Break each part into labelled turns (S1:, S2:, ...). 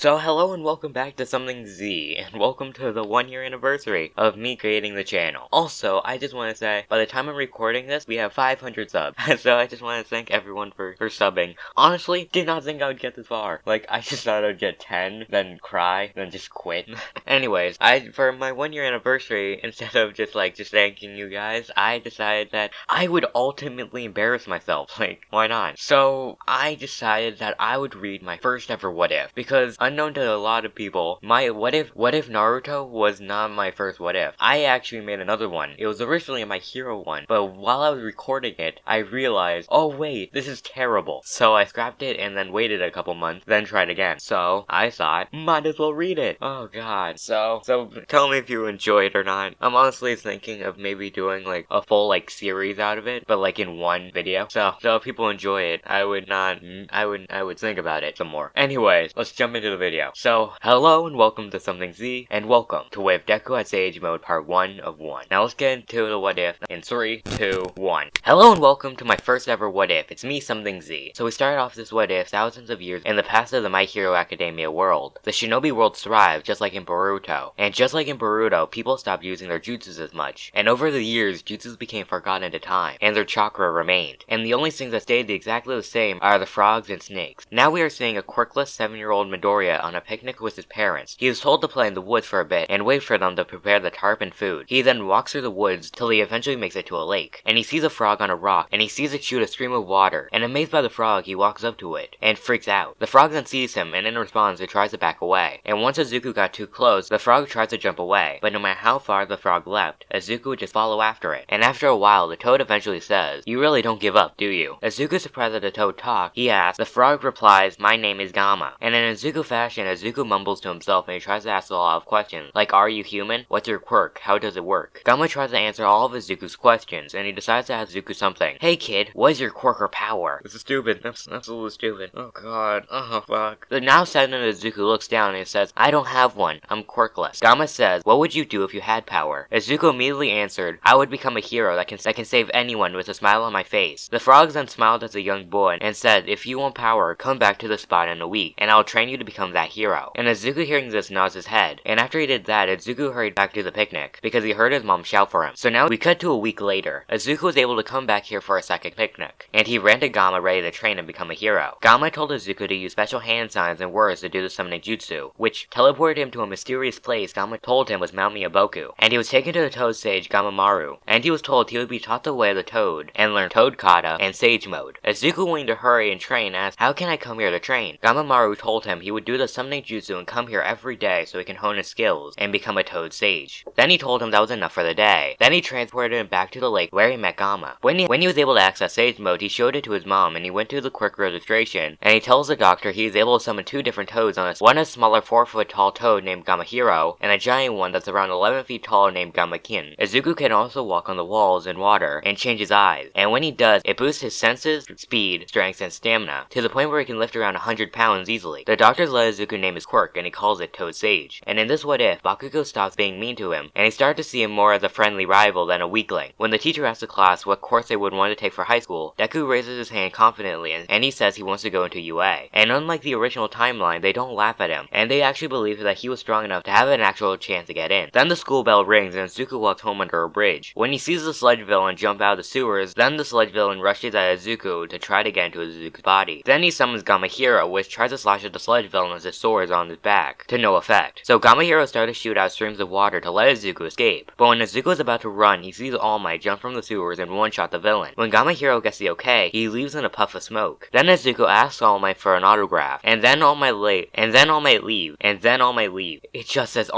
S1: So hello and welcome back to Something Z, and welcome to the 1 year anniversary of me creating the channel. Also, I just want to say, by the time I'm recording this, we have 500 subs. So I just want to thank everyone for subbing. Honestly, did not think I would get this far. Like, I just thought I'd get 10, then cry, then just quit. Anyways, for my 1 year anniversary, instead of just thanking you guys, I decided that I would ultimately embarrass myself. Like, why not? So, I decided that I would read my first ever what if, because unknown to a lot of people, my what if Naruto was not my first what if. I actually made another one. It was originally my hero one, but while I was recording it, I realized, oh wait, this is terrible. So I scrapped it and then waited a couple months, then tried again. So I thought, might as well read it. Oh god. So tell me if you enjoy it or not. I'm honestly thinking of maybe doing like a full series out of it, but in one video. So if people enjoy it, I would think about it some more. Anyways, let's jump into the video. So, hello and welcome to Something Z, and welcome to What If Deku had Sage Mode Part 1 of 1. Now let's get into the what if in 3, 2, 1. Hello and welcome to my first ever what if. It's me, Something Z. So we started off this what if thousands of years in the past of the My Hero Academia world. The shinobi world thrived just like in Boruto. And just like in Boruto, people stopped using their jutsus as much. And over the years, jutsus became forgotten to time, and their chakra remained. And the only things that stayed exactly the same are the frogs and snakes. Now we are seeing a quirkless 7-year-old Midoriya on a picnic with his parents. He is told to play in the woods for a bit and wait for them to prepare the tarp and food. He then walks through the woods till he eventually makes it to a lake. And he sees a frog on a rock, and he sees it shoot a stream of water. And amazed by the frog, he walks up to it and freaks out. The frog then sees him, and in response, it tries to back away. And once Izuku got too close, the frog tries to jump away. But no matter how far the frog leapt, Izuku would just follow after it. And after a while, the toad eventually says, "You really don't give up, do you?" Izuku, surprised that the toad talks, he asks. The frog replies, "My name is Gamma." And in Izuku fashion, Izuku mumbles to himself and he tries to ask a lot of questions, like, are you human? What's your quirk? How does it work? Gamma tries to answer all of Izuku's questions, and he decides to ask Izuku something. Hey kid, what is your quirk or power? This is stupid. That's absolutely stupid. Oh god. Oh fuck. The now saddened Izuku looks down and says, I don't have one. I'm quirkless. Gamma says, what would you do if you had power? Izuku immediately answered, I would become a hero that can save anyone with a smile on my face. The frogs then smiled as a young boy and said, if you want power, come back to the spot in a week, and I'll train you to become that hero. And Izuku hearing this nods his head, and after he did that, Izuku hurried back to the picnic, because he heard his mom shout for him. So now we cut to a week later. Izuku was able to come back here for a second picnic, and he ran to Gamma ready to train and become a hero. Gamma told Izuku to use special hand signs and words to do the summoning jutsu, which teleported him to a mysterious place Gamma told him was Mount Miyaboku, and he was taken to the Toad Sage Gamamaru, and he was told he would be taught the way of the Toad, and learn Toad Kata and Sage Mode. Izuku, wanting to hurry and train, asked, how can I come here to train? Gamamaru told him he would do the summoning jutsu and come here every day so he can hone his skills and become a Toad Sage. Then he told him that was enough for the day. Then he transported him back to the lake where he met Gamma. When he was able to access Sage Mode, he showed it to his mom, and he went to the quick registration, and he tells the doctor he is able to summon 2 different toads on one a smaller 4-foot tall toad named Gamahiro, and a giant one that's around 11 feet tall named Gamakin. Izuku can also walk on the walls in water and change his eyes, and when he does, it boosts his senses, speed, strength, and stamina, to the point where he can lift around 100 pounds easily. The doctors let Izuku name his quirk, and he calls it Toad Sage. And in this what if, Bakugo stops being mean to him, and he started to see him more as a friendly rival than a weakling. When the teacher asks the class what course they would want to take for high school, Deku raises his hand confidently, and he says he wants to go into UA. And unlike the original timeline, they don't laugh at him, and they actually believe that he was strong enough to have an actual chance to get in. Then the school bell rings, and Izuku walks home under a bridge. When he sees the sludge villain jump out of the sewers, then the sludge villain rushes at Izuku to try to get into Izuku's body. Then he summons Gamahiro, which tries to slash at the sludge villain as his sword is on his back, to no effect. So Gamahiro started to shoot out streams of water to let Izuku escape. But when Izuku is about to run, he sees All Might jump from the sewers and one-shot the villain. When Gamahiro gets the okay, he leaves in a puff of smoke. Then Izuku asks All Might for an autograph, and then All Might leave. It just says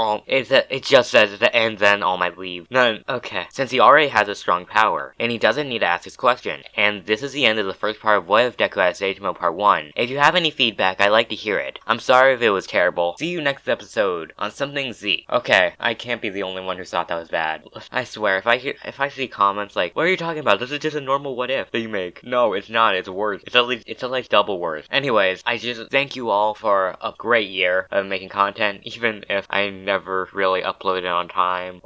S1: and then All Might leave. None. Okay. Since he already has a strong power, and he doesn't need to ask his question. And this is the end of the first part of What If Deku had Sage Mode Part 1. If you have any feedback, I'd like to hear it. I'm sorry if it was terrible. See you next episode on Something Z. Okay, I can't be the only one who thought that was bad. I swear, if I see comments like, what are you talking about? This is just a normal what if that you make. No, it's not. It's worse. It's at least double worse. Anyways, I just thank you all for a great year of making content, even if I never really uploaded on time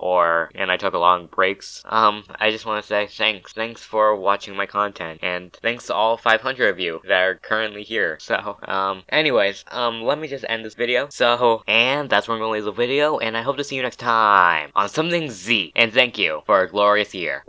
S1: and I took long breaks. I just want to say thanks. Thanks for watching my content, and thanks to all 500 of you that are currently here. So, anyways, let me just end this video. So, and that's where I'm gonna leave the video, and I hope to see you next time on Something Z. And thank you for a glorious year.